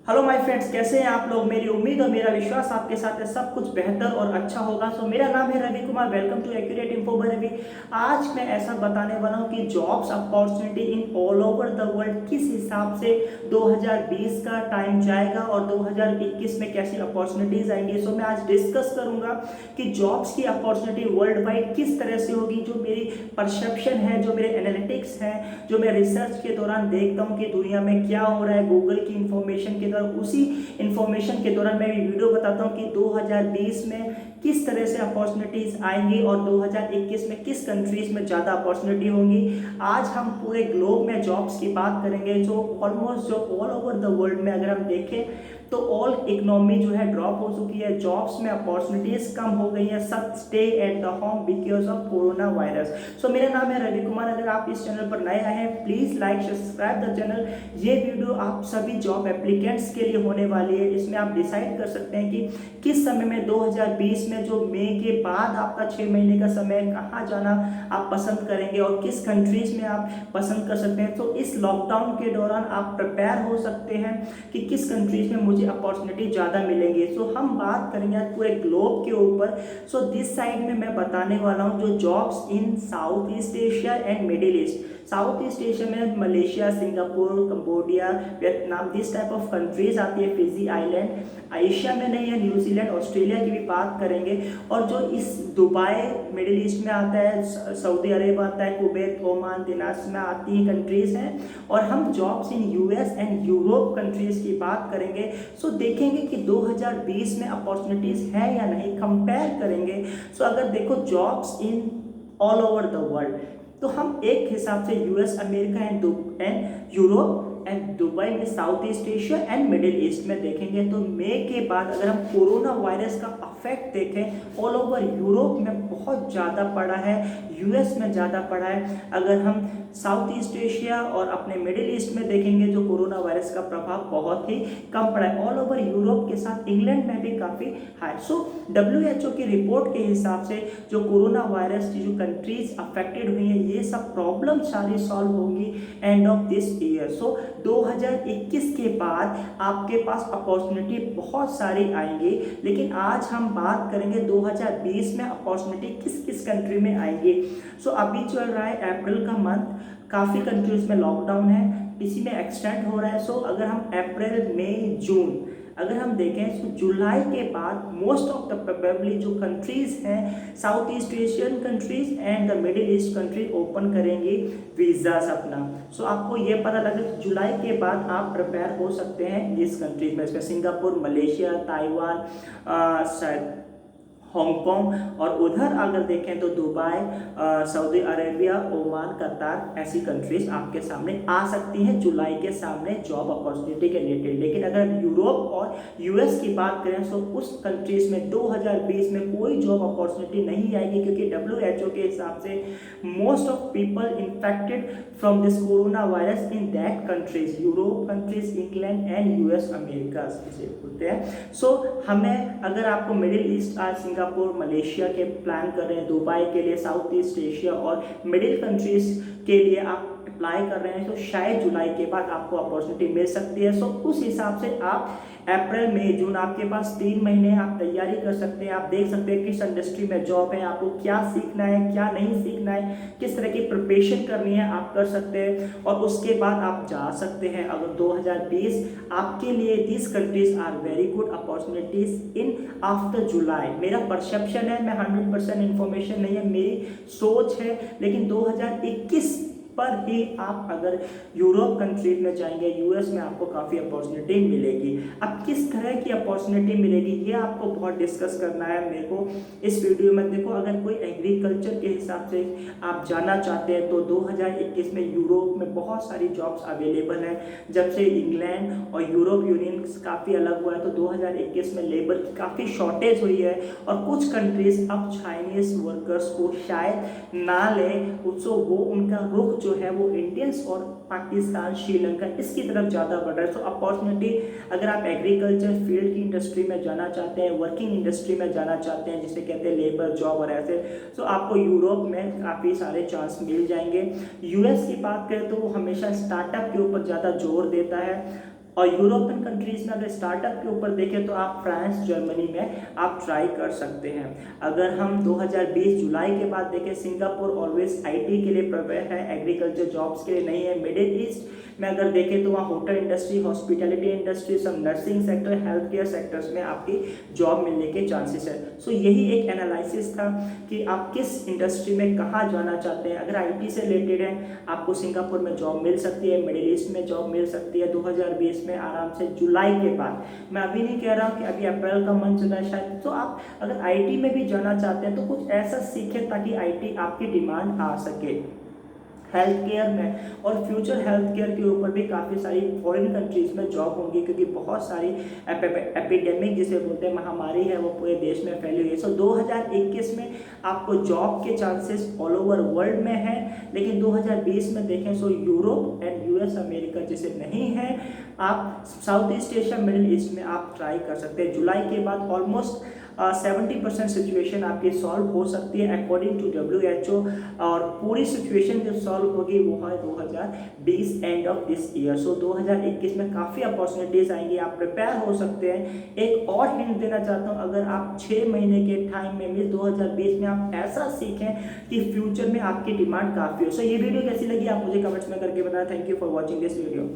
Hello my friends, कैसे हैं आप लोग। मेरी उम्मीद और मेरा विश्वास आपके साथ है सब कुछ बेहतर और अच्छा होगा। सो मेरा नाम है Ravi Kumar. Welcome to accurate info by Ravi. आज मैं ऐसा बताने वाला हूं कि jobs opportunity in all over the world किस हिसाब से 2020 का टाइम जाएगा और 2021 में कैसी अपॉर्चुनिटीज आएंगी। सो मैं आज डिस्कस करूंगा कि जॉब्स की अपॉर्चुनिटी वर्ल्ड वाइड किस तरह से होगी। जो मेरी परसेप्शन है, जो मेरे एनालिटिक्स हैं, जो मैं रिसर्च के दौरान देखता हूँ कि दुनिया में क्या हो रहा है, गूगल की इंफॉर्मेशन के, उसी इंफॉर्मेशन के दौरान मैं वीडियो बताता हूं कि 2020 में किस तरह से अपॉर्चुनिटीज आएंगी और 2021 में किस कंट्रीज में ज़्यादा अपॉर्चुनिटी होंगी। आज हम पूरे ग्लोब में जॉब्स की बात करेंगे, जो ऑलमोस्ट जो ऑल ओवर द वर्ल्ड में अगर हम देखें तो ऑल इकोनॉमी जो है ड्रॉप हो चुकी है, जॉब्स में अपॉर्चुनिटीज कम हो गई है, सब stay at the home because of corona virus. So मेरा नाम है रवि कुमार। अगर आप इस चैनल पर नए आए हैं, please like subscribe the channel. ये वीडियो आप सभी जॉब एप्लीकेंट्स के लिए होने वाली है। इसमें आप डिसाइड कर सकते हैं कि किस समय में 2020 में जो मई के बाद आपका 6 महीने का समय कहाँ जाना आप पसंद करेंगे और किस कंट्रीज में आप पसंद कर सकते हैं। तो इस लॉकडाउन के दौरान आप प्रिपेयर हो सकते हैं कि किस कंट्रीज में मुझे अपॉर्चुनिटी ज़्यादा मिलेंगी। सो हम बात करेंगे पूरे ग्लोब के ऊपर। सो दिस साइड में मैं बताने वाला हूँ जो jobs in South East Asia and Middle East. South East Asia में Malaysia, Singapore, Cambodia, Vietnam, this type of countries आती है, फिजी आइलैंड। एशिया में नहीं है, न्यूजीलैंड, ऑस्ट्रेलिया की भी बात करेंगे। और जो इस दुबई मिडिल ईस्ट में आता है, सऊदी अरेब आता है, कुवैत, ओमान, दिनास में आती है कंट्रीज हैं। और हम jobs in US and Europe countries की बात करेंगे। सो देखेंगे कि 2020 में अपॉर्चुनिटीज है या नहीं, कंपेयर करेंगे। सो अगर देखो jobs in all over the world, तो हम एक हिसाब से US, America and Europe and Dubai में South East Asia and Middle East में देखेंगे। तो मई के बाद अगर हम कोरोना वायरस का इफेक्ट देखें, ऑल ओवर यूरोप में बहुत ज़्यादा पड़ा है, यूएस में ज़्यादा पड़ा है। अगर हम साउथ ईस्ट एशिया और अपने मिडिल ईस्ट में देखेंगे, जो कोरोना वायरस का प्रभाव बहुत ही कम पड़ा है। ऑल ओवर यूरोप के साथ इंग्लैंड में भी काफ़ी हाई। सो WHO की रिपोर्ट के हिसाब से जो कोरोना वायरस की जो कंट्रीज अफेक्टेड हुई हैं, ये सब प्रॉब्लम सारी सॉल्व होंगी एंड ऑफ दिस ईयर। सो 2021 के बाद आपके पास अपॉर्चुनिटी बहुत सारी आएंगी। लेकिन आज हम बात करेंगे 2020 में अपॉर्चुनिटी किस किस कंट्री में आएंगी। सो अभी चल रहा है अप्रैल का मंथ, काफ़ी कंट्रीज में लॉकडाउन है, इसी में एक्सटेंड हो रहा है। सो अगर हम अप्रैल, मई, जून अगर हम देखें तो जुलाई के बाद मोस्ट ऑफ द प्रोबेबली जो कंट्रीज हैं, south east Asian countries and the middle east country open करेंगी वीज़ाज अपना। सो आपको ये पता लगे कि जुलाई के बाद आप प्रिपेयर हो सकते हैं इस कंट्रीज में, इसमें सिंगापुर, मलेशिया, ताइवान, शायद हांगकांग, और उधर अगर देखें तो दुबई, सऊदी अरेबिया, ओमान, कतार, ऐसी कंट्रीज आपके सामने आ सकती हैं जुलाई के सामने जॉब अपॉर्चुनिटी के रिलेटेड। लेकिन अगर यूरोप और यूएस की बात करें तो उस कंट्रीज में 2020 में कोई जॉब अपॉर्चुनिटी नहीं आएगी, क्योंकि WHO के हिसाब से most of people infected from this corona virus in that countries, Europe countries, England and US America इसे बोलते हैं। सो हमें, अगर आपको मिडिल ईस्ट, सिंगापुर, मलेशिया के प्लान कर रहे हैं, दुबई के लिए, साउथ ईस्ट एशिया और मिडिल कंट्रीज के लिए आप अप्लाई कर रहे हैं, तो शायद जुलाई के बाद आपको अपॉर्चुनिटी मिल सकती है। सो उस हिसाब से आप अप्रैल, मई, जून आपके पास 3 महीने आप तैयारी कर सकते हैं। आप देख सकते हैं किस इंडस्ट्री में जॉब है, आपको क्या सीखना है, क्या नहीं सीखना है, किस तरह की प्रिपरेशन करनी है, आप कर सकते हैं और उसके बाद आप जा सकते हैं। अगर 2020 आपके लिए this countries are very good opportunities in after July. मेरा परसेप्शन है, मैं 100% इन्फॉर्मेशन नहीं है, मेरी सोच है। लेकिन 2021 पर ही आप अगर यूरोप कंट्रीज में जाएंगे, यूएस में आपको काफ़ी अपॉर्चुनिटी मिलेगी। अब किस तरह की अपॉर्चुनिटी मिलेगी ये आपको बहुत डिस्कस करना है मेरे को इस वीडियो में। देखो, अगर कोई एग्रीकल्चर के हिसाब से आप जाना चाहते हैं तो 2021 में यूरोप में बहुत सारी जॉब्स अवेलेबल हैं। जब से इंग्लैंड और यूरोप यूनियन काफ़ी अलग हुआ है तो 2021 में लेबर की काफ़ी शॉर्टेज हुई है और कुछ कंट्रीज अब चाइनीज वर्कर्स को शायद ना लें, उसको वो उनका रुख जो है वो इंडियंस और पाकिस्तान, श्रीलंका इसकी तरफ ज़्यादा बढ़ रहा है। सो अपॉर्चुनिटी, अगर आप एग्रीकल्चर फील्ड की इंडस्ट्री में जाना चाहते हैं, वर्किंग इंडस्ट्री में जाना चाहते हैं, जिसे कहते हैं लेबर जॉब और ऐसे, तो आपको यूरोप में काफ़ी सारे चांस मिल जाएंगे। यूएस की बात करें तो वो हमेशा स्टार्टअप के ऊपर ज़्यादा जोर देता है। और यूरोपियन कंट्रीज में अगर स्टार्टअप के ऊपर देखें तो आप फ्रांस, जर्मनी में आप ट्राई कर सकते हैं। अगर हम 2020 जुलाई के बाद देखें, सिंगापुर ऑलवेज आईटी के लिए प्रिपेयर है, एग्रीकल्चर जॉब्स के लिए नहीं है। मिडिल ईस्ट में अगर देखें तो वहाँ होटल इंडस्ट्री, हॉस्पिटैलिटी इंडस्ट्री, सब nursing sector, health care sectors में आपकी जॉब मिलने के चांसेस है। सो यही एक एनालिसिस था कि आप किस इंडस्ट्री में कहाँ जाना चाहते हैं। अगर आईटी से रिलेटेड है, आपको सिंगापुर में जॉब मिल सकती है, मिडिल ईस्ट में जॉब मिल सकती है 2020 में आराम से, जुलाई के बाद। मैं अभी नहीं कह रहा हूँ कि अभी अप्रैल का मंथ चल रहा है शायद, तो आप अगर आईटी में भी जाना चाहते हैं तो कुछ ऐसा सीखें ताकि आईटी आपकी डिमांड आ सके। हेल्थ केयर में और फ्यूचर हेल्थ केयर के ऊपर भी काफ़ी सारी फॉरेन कंट्रीज़ में जॉब होंगी, क्योंकि बहुत सारी एपिडेमिक जिसे बोलते हैं, महामारी है, वो पूरे देश में फैली हुई है। सो 2021 में आपको जॉब के चांसेस ऑल ओवर वर्ल्ड में है, लेकिन 2020 में देखें सो यूरोप एंड यूएस अमेरिका जिसे नहीं है, आप south East Asia, middle East में आप ट्राई कर सकते हैं। जुलाई के बाद ऑलमोस्ट 70% सिचुएशन आपकी सॉल्व हो सकती है अकॉर्डिंग टू WHO, और पूरी सिचुएशन जो सॉल्व होगी वो है 2020 एंड ऑफ दिस ईयर। सो 2021 में काफ़ी अपॉर्चुनिटीज़ आएंगी, आप प्रिपेयर हो सकते हैं। एक और हिंट देना चाहता हूँ, अगर आप 6 महीने के टाइम में मीन 2020 में आप ऐसा सीखें कि फ्यूचर में आपकी डिमांड काफ़ी हो। सो ये वीडियो कैसी लगी आप मुझे कमेंट्स में करके बताएं। Thank you for watching this video.